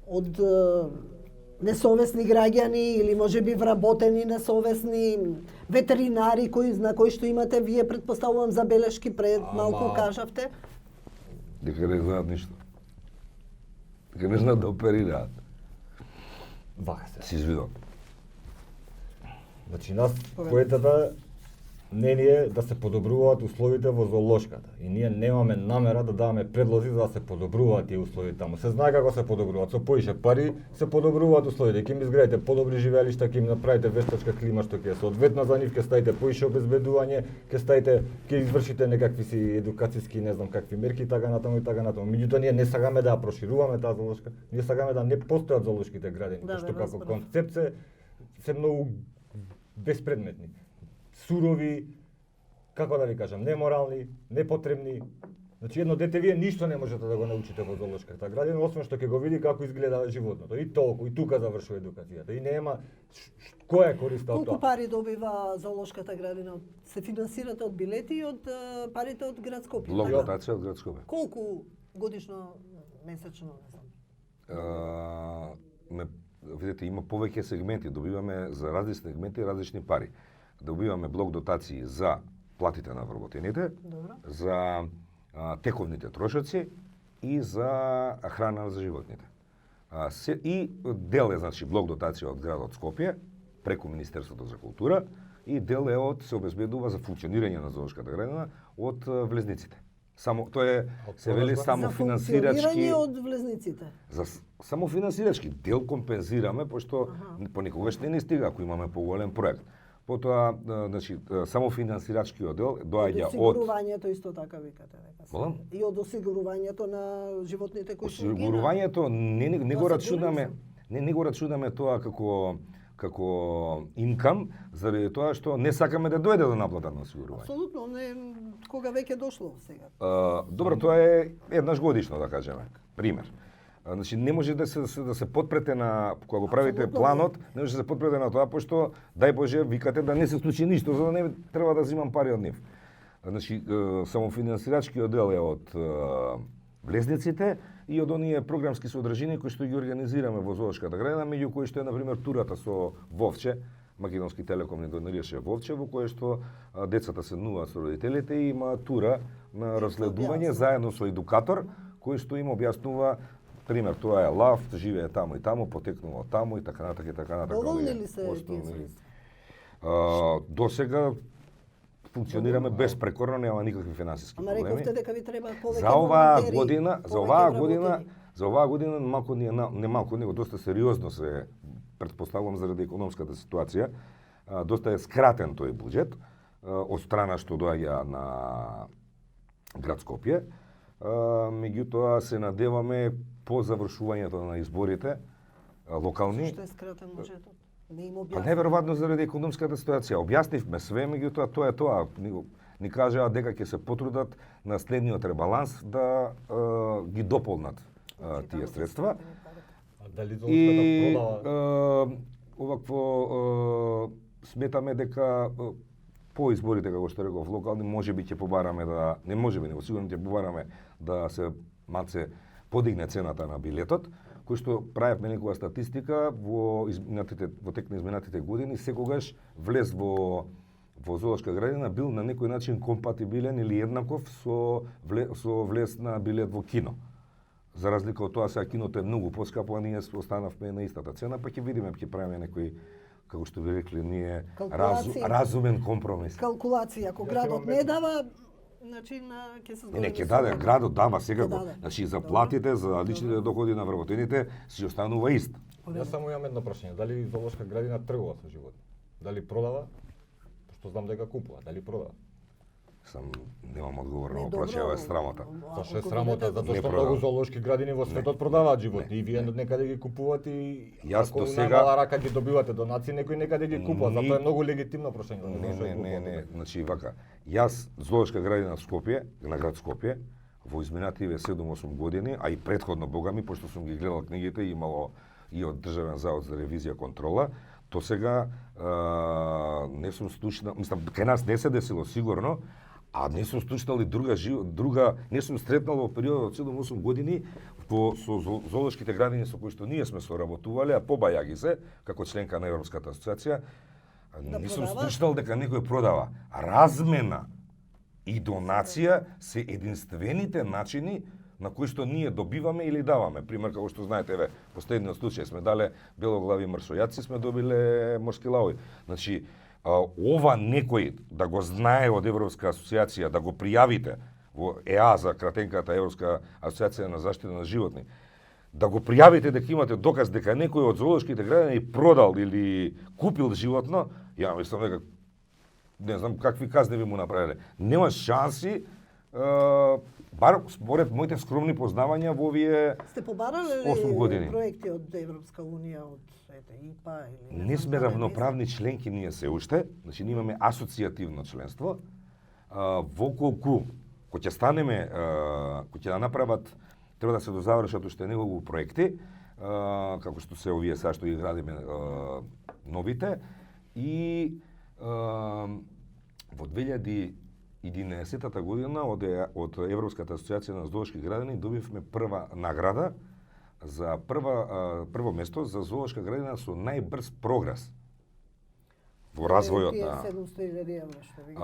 од несовесни граѓани или можеби вработени несовесни ветеринари на кои што имате вие, предпоставувам, забелешки пред малку кажавте. Дека не знаат ништо. Дека не знаат да оперираат. Вака се. Си извидам. Значи нас поетата не е да се подобруваат условите во зоолошката. И ние немаме намера да даваме предлози за да се подобруваат тие услови таму. Се знае како се подобруваат. Со поише пари се подобруваат условите. Ќе им изградите подобри живеалишта, ќе им направите вештачка клима што ќе е соодветна за нив, ќе ставите поише обезбедување, ќе извршите некакви си едукацијски, не знам какви мерки, така натаму и така натаму. Меѓутоа ние не сакаме да ја прошируваме таа зоолошка. Ние сакаме да не постојат зоолошките градини, што како концепт се многу безпредметни. Сурови, како да ви кажам, неморални, непотребни. Значи едно дете вие ништо не можете да го научите во зоолошката градина, освен што ќе го види како изгледа животното. И толку, и тука завршува едукацијата. И нема која е користа од тоа. Колку пари добива зоолошката градина? Се финансирате од билети и од парите од град Скопје? Блок дотација од град Скопје. Колку годишно, месечно, не знам? Видите, има повеќе сегменти, добиваме за различни сегменти различни пари. Добиваме блок дотации за платите на вработените, за тековните трошоци и за храна за животните. И дел е, значи, блок дотација од градот Скопје, преку Министерството за култура, и дел е се обезбедува за функционирање на зоолошката градина од влезниците. Само тоа е се вели само финансирачки. За функционирање од влезниците. За само финансирачки дел компензираме, пошто понекогаш не ни стига ако имаме поголем проект. Потоа, значи, само финансирачкиот дел доаѓа од осигурувањето исто така викате дека. Молам? И од осигурувањето на животните кои што осигурувањето не го рачунаме, не го рачунаме тоа како инкам, заради тоа што не сакаме да дојде до наплата на осигурување. Апсолутно, не кога веќе дошло сега. Добро, тоа е еднаш годишно, да кажеме, пример. Значи не може да се подпрете на кога го правите планот, не може да се подпрете на тоа пошто дај Боже викате да не се случи ништо, за да не треба да земам пари од нив. Значи само финансирачкиот дел е од влезниците и од оние програмски содржини кои што ги организираме во зоолошката градина, меѓу кои што е на пример турата со Вовче, Македонски телеком ни донираше Вовче, во кое што децата се нуваат со родителите и има тура на разследување заедно со едукатор кој што им објаснува пример, тоа е лав, живее таму и таму, потекнува од таму и така натака и така натака. Доволни ли се тие средства? Досега функционираме безпрекорно, нема никакви финансиски проблеми. Ама рековте дека ви треба повеќе за оваа година малку не малку, него доста сериозно се претпоставувам заради економската ситуација. Доста е скратен тој буџет од страна што доаѓа на град Скопје. Меѓутоа се надеваме по завршувањето на изборите локални. Што е скратен буџетот? Не им објаснив. Па неверојатно заради економската ситуација. Објаснивме све, меѓутоа тоа е тоа. Ни кажаа дека ќе се потрудат на следниот ребаланс да ги дополнат тие средства. Дали зоолошката продава? Овакво сметаме дека по изборите, како што реков, локални, можеби ќе побараме да, не можеби, него сигурно ќе побараме да се малце подигне цената на билетот, кој што правевме некоја статистика во тек на изминатите години, секогаш влез во зоолошка градина бил на некој начин компатибилен или еднаков со влез на билет во кино. За разлика од тоа, сега киното е многу поскапо, а ние останавме на истата цена, па ќе видиме, ќе правиме некои како што би рекле ние, Калкулација. разумен компромис. Калкулација, ако Јас градот имам не дава, значи ќе се Не, ќе со- даде, градот дава секако. Ќе даде. Значи за платите, за личните доходи на вработените си останува ист. Јас само имам едно прашање, дали зоолошка градина тргува со животни? Дали продава? Што знам дека купува, дали продава? Немам одговор на Не, овој прашање, ова е срамота. Зашто е срамота? Затоа Не што продава. многу зоолошки градини во светот продаваат животни и вие некаде ги купувате и Јас ако до на сега- мала рака ги добивате донации, некој некаде ги купува, Ни- затоа е многу легитимно прашање. Не, значи вака. Јас зоолошка градина в Скопје, на град Скопје, во изминативе 7-8 години, а и претходно богами, пошто сум ги гледал книгите, имало и од Државен завод за ревизија контрола, то сега не сум слушнал, мислам, кај нас не се десило сигурно, а не сум слушнал и друга, не сум сретнал во периодот од 7-8 години со зоолошките градини со кои што ние сме соработувале, а побаја ги се, како членка на Европската асоциација, не сум продава? слушнал дека некој продава. Размена и донација се единствените начини на кои што ние добиваме или даваме. Пример, како што знаете, еве, последниот случај сме дале белоглави мршојаци, сме добиле морски лаови. Значи, ова некој да го знае од Европска асоциација, да го пријавите во ЕАЗа, кратенката Европска асоциација на заштита на животни, да го пријавите дека имате доказ дека некој од зоолошките градини продал или купил животно, ја мислам дека не знам какви казни би му направиле. Нема шанси, бар според моите скромни познавања во овие Сте побарале 8 години. ли проекти од Европска унија, од ИПА или Не сме знам, равноправни членки ние се уште, значи ние имаме асоцијативно членство. Воколку кој ќе станеме, кој ќе да направат, треба да се дозавршат уште неколку проекти, како што се овие сега што ги градиме новите, и во 2011 година од Европската асоциација на зоолошки градини добивме прва награда за прво место за зоолошка градина со најбрз прогрес во развојот на 700.000 евра што ви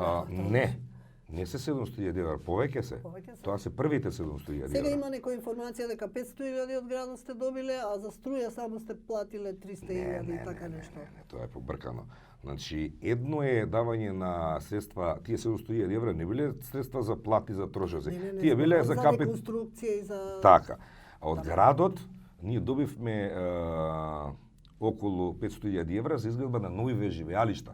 не се 700.000 евра, повеќе се. Повеќе се? Тоа се првите 700.000 Сега евра. има некоја информација дека 500.000 од градот сте добиле, а за струја само сте платиле 300.000 и така нешто. Не, тоа е побркано. Значи, едно е давање на средства, тие 700.000 евра не биле средства за плати за трошоци. Тие биле за реконструкција и за Така. А од градот ние добивме околу 500.000 евра за изградба на нови веживеалишта.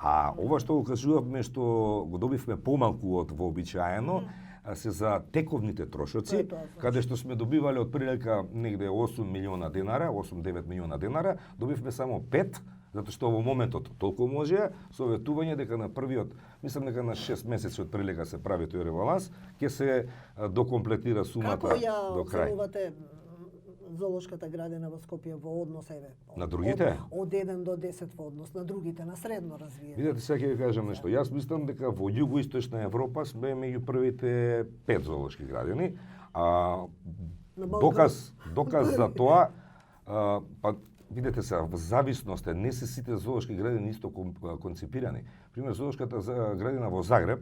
А ова што го кажувавме што го добивме помалку од вообичаено, се за тековните трошоци, каде што сме добивале од прилика негде 8 милиона денара, 8-9 милиона денара, добивме само 5, затоа што во моментот толку може, советување дека на првиот, мислам дека на 6 месеци од прилика се прави тој ребаланс, ќе се докомплетира сумата Како ја до крај. оценувате зоолошката градина во Скопје во однос На другите? Од 1 до 10 во однос на другите, на средно развиени. Видете, сега ќе ви кажам нешто. Јас мислам дека во југоисточна Европа сме меѓу првите 5 зоолошки градини. Доказ за тоа, па видете се, во зависност е, не се сите зоолошки градини исто концепирани. Пример, зоолошката градина во Загреб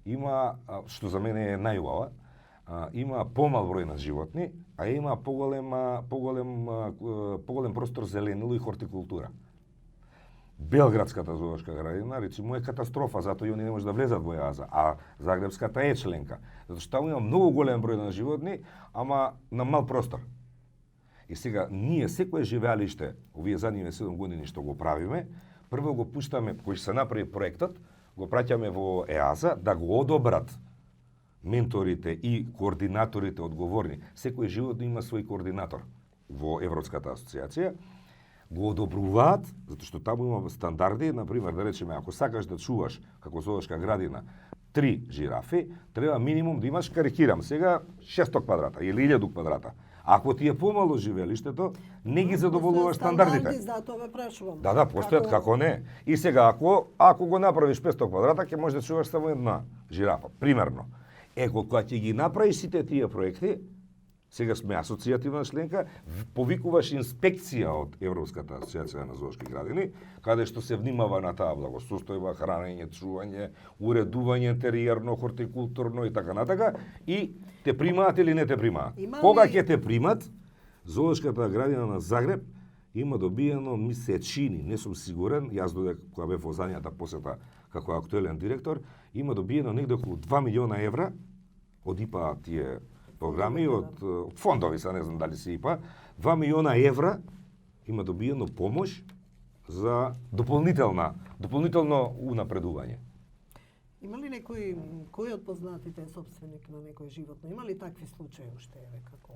има, што за мене е најубава, има помал број на животни, а има поголем простор зеленило и хортикултура. Белградската зоолошка градина, речимо, е катастрофа, затоа и они не може да влезат во ЕАЗа, а Загребската е членка. Затоа што таму има многу голем број на животни, ама на мал простор. И сега, ние секое живеалиште, овие задниве 7 години што го правиме, прво го пуштаме, кој ќе се направи проектот, го праќаме во ЕАЗа да го одобрат менторите и координаторите одговорни. Секој животно има свој координатор во Европската асоциација, го одобруваат, затоа што таму има стандарди, например, да речеме, ако сакаш да чуваш како зоолошка градина 3 жирафи, треба минимум да имаш, карикирам сега, 600 квадрата или 1000 квадрата. Ако ти е помало живеелиштето, не ги задоволуваш стандардите. За тоа ме прашувам. Да, постојат како не. И сега, ако го направиш 500 квадрата, ќе можеш да чуваш само една жирафа, примерно. Кога ќе ги направиш сите тие проекти, сега сме асоцијативна членка, повикуваш инспекција од Европската асоциација на зоолошки градини, каде што се внимава на таа благосостојба, хранење, чување, уредување интериерно, хортикултурно и така натака, и те примаат или не те примаат. Кога ќе те примат, зоолошката градина на Загреб има добиено, ми се чини, не сум сигурен, јас додек кога бев во задњата посета како актуелен директор, има добиено негде околу 2 милиона евра од ИПА тие програми, од фондови, са не знам дали се ИПА, 2 милиона евра има добиено помош за дополнително унапредување. Има ли кој од познатите е собственик на некој животно? Има ли такви случаи уште како?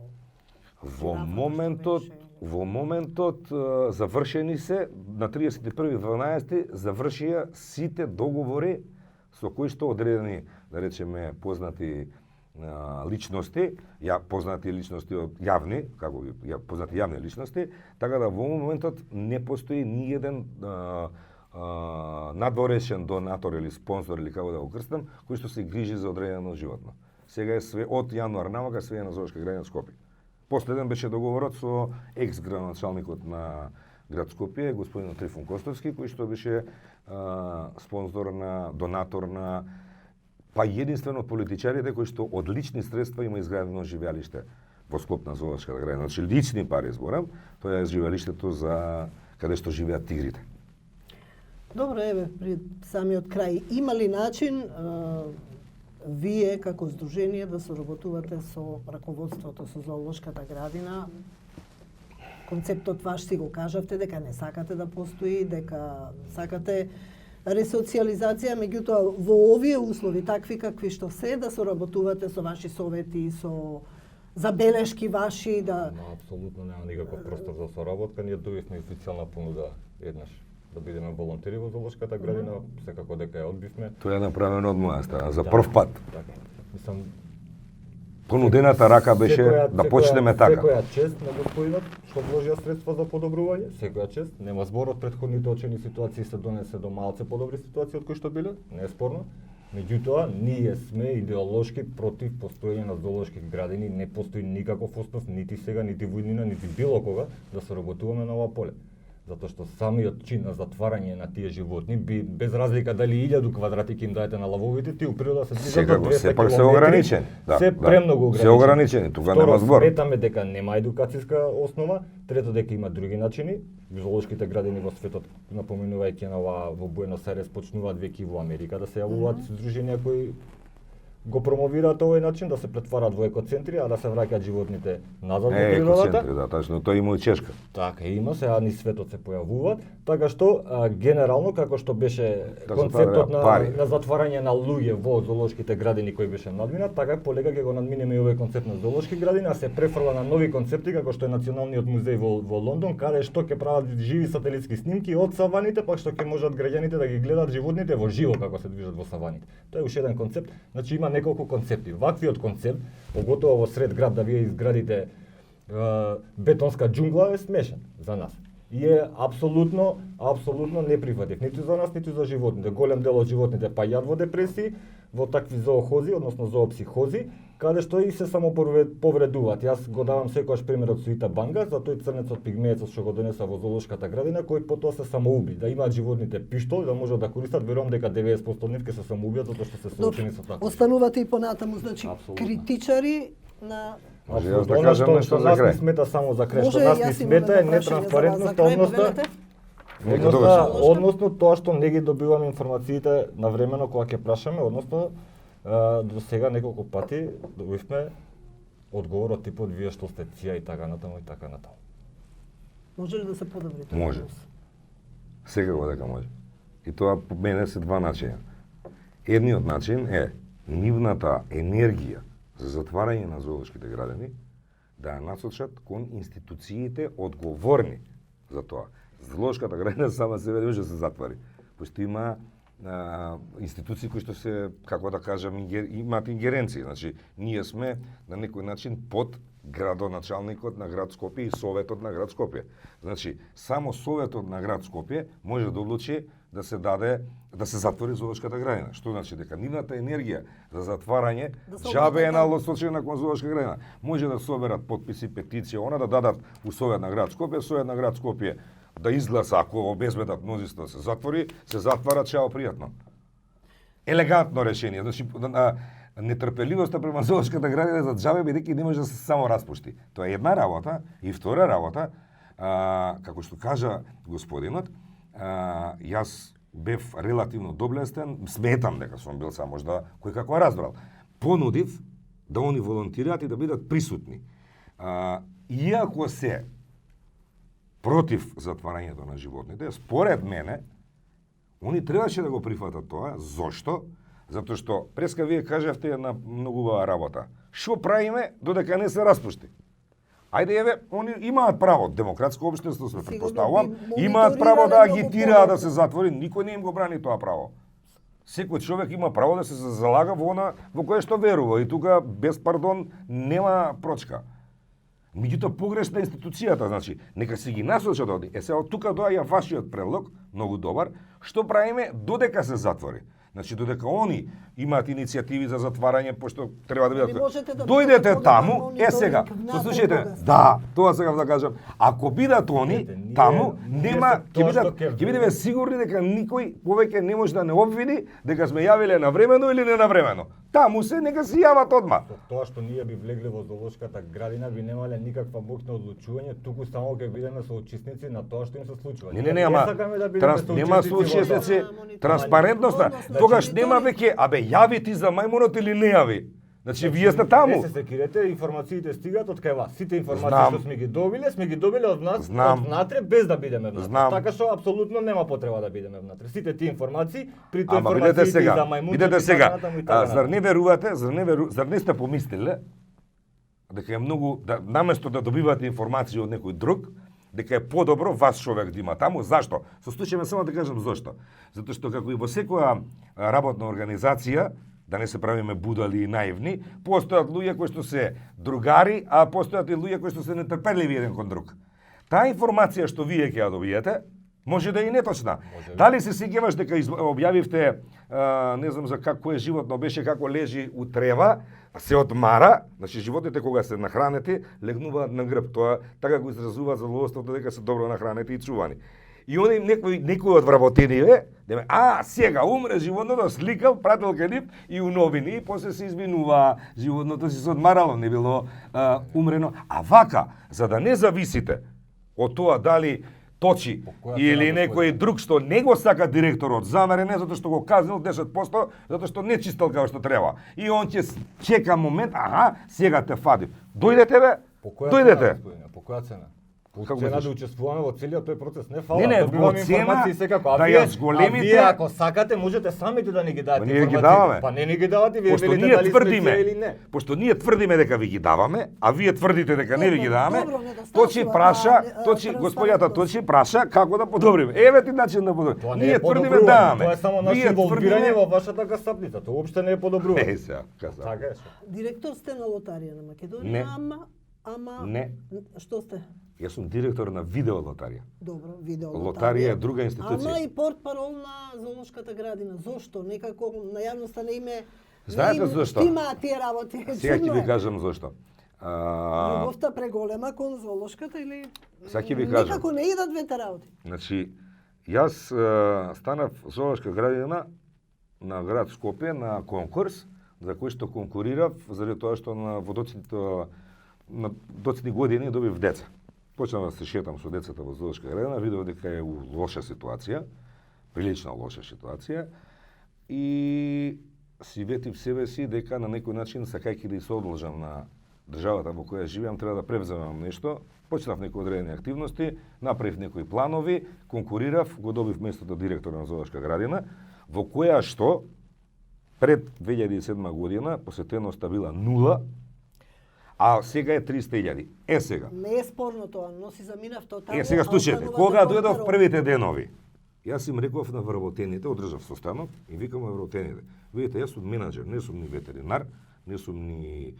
Во моментот завршени се на 31.12 завршија сите договори со кои што одредени, да речеме, познати личности, познати личности од јавни, познати јавни личности, така да во моментот не постои ни еден надворешен донатор или спонсор или како да го крстам, кој што се грижи за одредено животно. Сега е све од јануар намака све е на Зоолошка градина Скопје. Последен беше договорот со екс-градоначалникот на град Скопје, господин Трифун Костовски, кој што беше спонсор на, донатор на, па единствено од политичарите кои што од лични средства има изградено живеалиште во склоп на Зоолошката градина. Значи лични пари зборам, тоа е живеалиштето за каде што живеат тигрите. Добро, еве, при самиот крај, има ли начин вие како здружение да соработувате со раководството со Зоолошката градина? Концептот ваш си го кажавте дека не сакате да постои, дека сакате ресоциализација, меѓутоа во овие услови, такви какви што се, да соработувате со ваши совети, со забелешки ваши, да... Апсолутно нема никаков простор за соработка, ние добивме официјална понуда еднаш да бидеме волонтери во Зоолошката градина, секако дека ја одбивме. Тоа е направено од моја страна, за прв пат. Така. Мислам, понудената рака беше да почнеме така. Секоја чест на господинот што вложија средства за подобрување, секоја чест. Нема збор, од претходните очени ситуации се донесе до малце подобри ситуации од кои што биле, не е спорно. Меѓутоа, ние сме идеолошки против постоење на зоолошки градини, не постои никаков основ, нити сега, нити во иднина, нити било кога да соработуваме на ова поле. Затоа што самиот чин на затварање на тие животни, без разлика дали 1000 квадрати ќе им даете на лавовите, тие у природа се движат до 200 км. Сепак се ограничени. Се премногу ограничени. Се ограничени, тука нема збор. Сметаме дека нема едукацијска основа, трето дека има други начини. Зоолошките градини во светот, напоминувајќи на ова во Буенос Ајрес, почнуваат веќе во Америка да се јавуваат здруженија кои го промовираат овој начин, да се претвараат во екоцентри, а да се враќаат животните назад во природата. Екоцентри, да, тачно, тоа има и Чешка. Така има, сега ни светот се појавуваат, така што генерално како што беше концептот на затварање на луѓе во зоолошките градини кој беше надминат, така полека ќе го надминеме и овој концепт на зоолошки градини, а се префрла на нови концепти како што е Националниот музеј во Лондон, каде што ќе прават живи сателитски снимки од саваните, пак што ќе можат граѓаните да ги гледаат животните во живо како се движат во саваните. Тоа е уште еден концепт, значи има неколку концепти. Ваквиот концепт, поготово во сред град да вие изградите бетонска џунгла е смешен за нас. И е апсолутно неприфатлив, ниту за нас, ниту за животните. Голем дел од животните паѓаат во депресии, во такви зоохози, односно зоопсихози, каде што и се само повредуваат. Јас го давам секогаш примерот со Ита Банга, за тој црнецот пигмеецот што го донеса во зоолошката градина, кој потоа се самоуби, да имаат животните пиштол, да можат да користат, верувам дека 90% од нив ќе се самоубијат затоа што се соочени со така. Останувате и понатаму, значи критичари на Може јас да кажам нешто за крај. Нас не смета само за крај, што нас не смета е нетранспарентноста, односно тоа што не ги добиваме информациите навремено кога ќе прашаме, односно до сега неколку пати добивме одговор од типот вие што сте ција и така натаму и така натаму. Може ли да се подобри тоа? Може. Секако дека може. И тоа по мене се два начина. Едниот начин е нивната енергија за затварање на зоолошките градини да ја насочат кон институциите одговорни за тоа. Зоолошката градина сама себе не може да се затвари, пошто има институции кои што се, како да кажам, имаат ингеренции. Значи, ние сме на некој начин под градоначалникот на град Скопје и советот на град Скопје. Значи, само советот на град Скопје може да одлучи да се даде, да се затвори зоолошката градина. Што значи дека нивната енергија за затварање џабе е насочена кон зоолошка градина. Може да соберат подписи, петиција, она да дадат у совет на град Скопје, совет на град Скопје да изгласа, ако обезбедат мнозинство се затвори, се затвара, чао, пријатно. Елегантно решение. Значи, нетрпеливоста према зоолошката градина за џабе, бидејќи не може да се само распушти. Тоа е една работа, и втора работа, Како што кажа господинот, јас бев релативно доблестен, сметам дека сум бил само можда кој како разбрал. Понудив да они волонтираат и да бидат присутни. Иако се против затварањето на животните, според мене, они требаше да го прифатат тоа. Зошто? Затоа што, преска вие кажавте една многу убава работа. Што правиме додека не се распушти? Ајде, еве, они имаат право, демократско општество се претпоставувам, имаат право да агитираат да се затвори, никој не им го брани тоа право. Секој човек има право да се залага во она во кое што верува и тука без пардон нема прочка. Меѓутоа погрешна институцијата, значи, нека си ги насочат оди. Сега од тука доаѓа вашиот предлог, многу добар, што правиме додека се затвори. Значи, додека они имаат иницијативи за затварање, пошто треба да бидат... Дојдете таму, сега, слушајте, да, тоа сега да кажам, ако бидат они таму, нема, ќе бидеме сигурни дека никој повеќе не може да не обвини дека сме јавиле навремено или ненавремено. Таму се, нека се јават одма. Тоа што ние би влегле во зоолошката градина, би немале никаква моќ на одлучување, туку само ќе бидеме соучесници на тоа што им се случува. Не, ама нема соучесници, транспарентноста. Тогаш нема веќе, јави ти за мајмунот или не јави. Значи, вие сте таму. Не се секирете, информациите стигат од кај вас. Сите информации што сме ги добиле од нас, од внатре, без да бидеме внатре. Така што апсолутно нема потреба да бидеме внатре. Сите тие информации, при тоа информациите за мајмуните... Видете сега, зар не верувате, зар не сте помислиле дека е многу, наместо да добивате информации од некој друг, дека е подобро вас човек да има таму. Зашто? Со случајме само да кажам зошто. Затоа што како и во секоја работна организација, да не се правиме будали и наивни, постојат луѓе кои што се другари, а постојат и луѓе кои што се нетрпеливи еден кон друг. Таа информација што вие ќе ја добиете, може да е и неточна. Дали се сеќаваш дека објавивте, не знам за како е животно беше, како лежи у трева, се одмара, значи животните кога се нахранети, легнуваат на грб. Тоа така го изразува за ловството дека се добро нахранети и чувани. И он некој од вработениве, сега умре животното, сликал, пратил кај нив и у новини, и после се извинува, животното си се одмарало, не било умрено. А вака, за да не зависите од тоа дали точи или некој друг што не го сака директорот, замерене затоа што го казнил 10%, затоа што не чистил како што треба. И он ќе чека момент, сега те фадив. Дојдете бе, дојдете. По која цена? По цена да учествуваме во целиот тој процес, не фала. Не, по цена да ја зголемите. Вие ако сакате можете самите да ни ги дадете информации. Па не ни ги давате, вие велите дали сме или не. Пошто ние тврдиме дека ви ги даваме, а вие тврдите дека не ви ги даваме, точи господјата точи праша како да подобриме. Еве ти начин да подобриме. Ние тврдиме даваме. Тоа е само наше инволвирање во вашата гастапница. Тоа уопште не е подобрување. Сега, казав. Така е. Директор сте на лотарија на Македонија, ама не. Што сте? Јас сум директор на видео лотарија. Добро, видео лотарија. Лотарија е друга институција. Ама и портпарол на зоолошката градина. Зошто? Некако на јавноста не име. Знаете зошто? Имаат тие работи. Сега ќе ви кажам зошто. Љубовта преголема кон зоолошката или сега ќе ви кажам. Некако не идат двете работи. Значи, јас станав зоолошка градина на град Скопје на конкурс за кој што конкурирав заради тоа што на доцни години добив деца. Почнав да се шетам со децата во зоолошка градина, видов дека е у лоша ситуација, прилично лоша ситуација, и си ветив себе си дека на некој начин, сакајќи да се одолжам на државата во која живеам, треба да превземам нешто. Почнав некои одредени активности, направив некои планови, конкурирав, го добив местото директор на зоолошка градина, во која што пред 2007 година посетеноста била 0, а сега е 300.000. Сега. Не е спорно тоа, но си заминав тоа таму. Сега слушајте, кога дојдов првите денови, јас им реков на вработените, одржав состанок и викам на вработените. Видите, јас сум менаџер, не сум ни ветеринар, не сум ни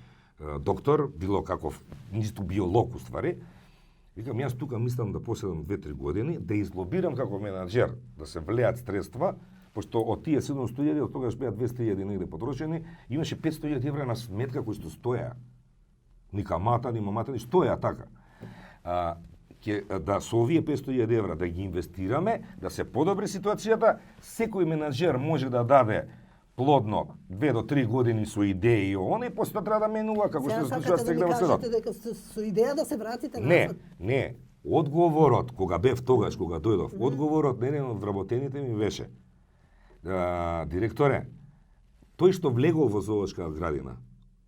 доктор, било каков, ниту биолог уствари. Викам, јас тука мислам да поседам 2-3 години, да излобирам како менаџер, да се влеат средства, пошто од тие 700.000, од тогаш беа 200.000 негде потрошени, имаше 500.000 евра на сметка кои што стоја. Ни камата, ни мамата, ни стоја така. Да со овие 500.000 евра да ги инвестираме, да се подобри ситуацијата, секој менаџер може да даде плодно 2 до 3 години со идеи и оно, и после треба да менува како што се случува сега во светот. Сега сакате да ми кажете дека со идеја да се вратите назад? Не. Одговорот, кога бев тогаш, кога дојдов, одговорот на еден од вработените ми беше, директоре, тој што влегол во зоолошка градина,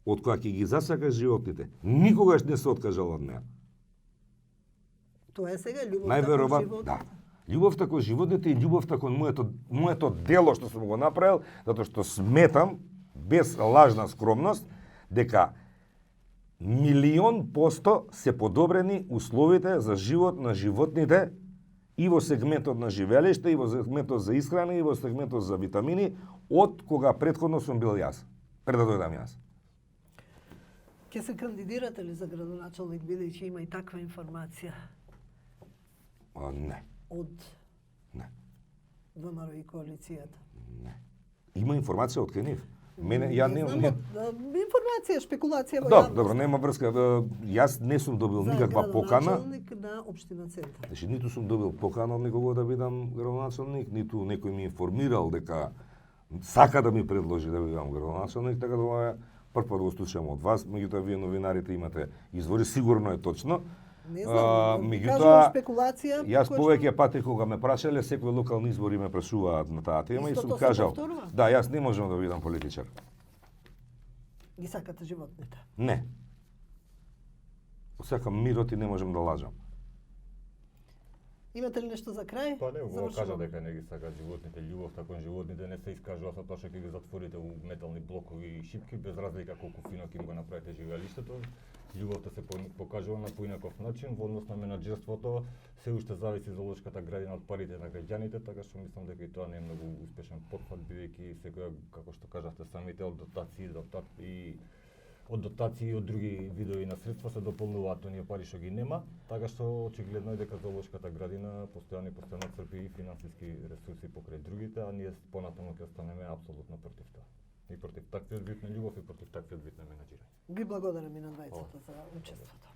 од која ќе ги засака животните, никогаш не се откажал од неа. Тоа е сега љубовта Најверојатно, кон животот. да. Љубовта кон животните и љубовта кон моето дело што сум го направил, затоа што сметам, без лажна скромност, дека 1.000.000% се подобрени условите за живот на животните и во сегментот на живеелиште, и во сегментот за исхрана, и во сегментот за витамини, од кога претходно сум бил јас, пред да дојдам јас. Ќе се кандидирате ли за градоначалник, бидејќи има и таква информација Не, од не, ВМРО и коалицијата? не. Има информација од кај нив. Мене, ја не... Информација, шпекулација во Добро, добро, нема врска. Јас не сум добил никаква покана. За градоначалник на општина Центар. Значи, ниту сум добил покана од некого да бидам градоначалник, ниту некој ми информирал дека сака да ми предложи да бидам градоначалник, така да ова е прв пат го слушам од вас, меѓутоа вие новинарите имате извори, сигурно е точно. Не знам, меѓутоа, спекулација. јас повеќе пати кога ме прашале, секој локални избори ме прашуваат на таа тема и сум кажал, да, јас не можам да бидам политичар. Ги сакате животните? Не. Сакам мирот и не можам да лажам. Имате ли нешто за крај? Па не, го кажа Завршуваме. дека не ги сакаат животните, љубовта кон животните не се искажува со тоа што ќе ги затворите у метални блокови и шипки, без разлика колку фино ќе им го направите живеелиштето. Љубовта се покажува на поинаков начин, во однос на менаџерството се уште зависи зоолошката градина од парите на граѓаните, така што мислам дека и тоа не е многу успешен потфат, бидејќи секоја, како што кажавте самите, од дотации и од дотации и од други видови на средства се дополнуваат оние пари што ги нема, така што очигледно е дека зоолошката градина постојано црпи и финансиски ресурси покрај другите, а ние понатаму ќе останеме апсолутно против тоа. И против таквиот вид на љубов и против таквиот вид на менаџирање. Ви благодарам и на двајцата за учеството.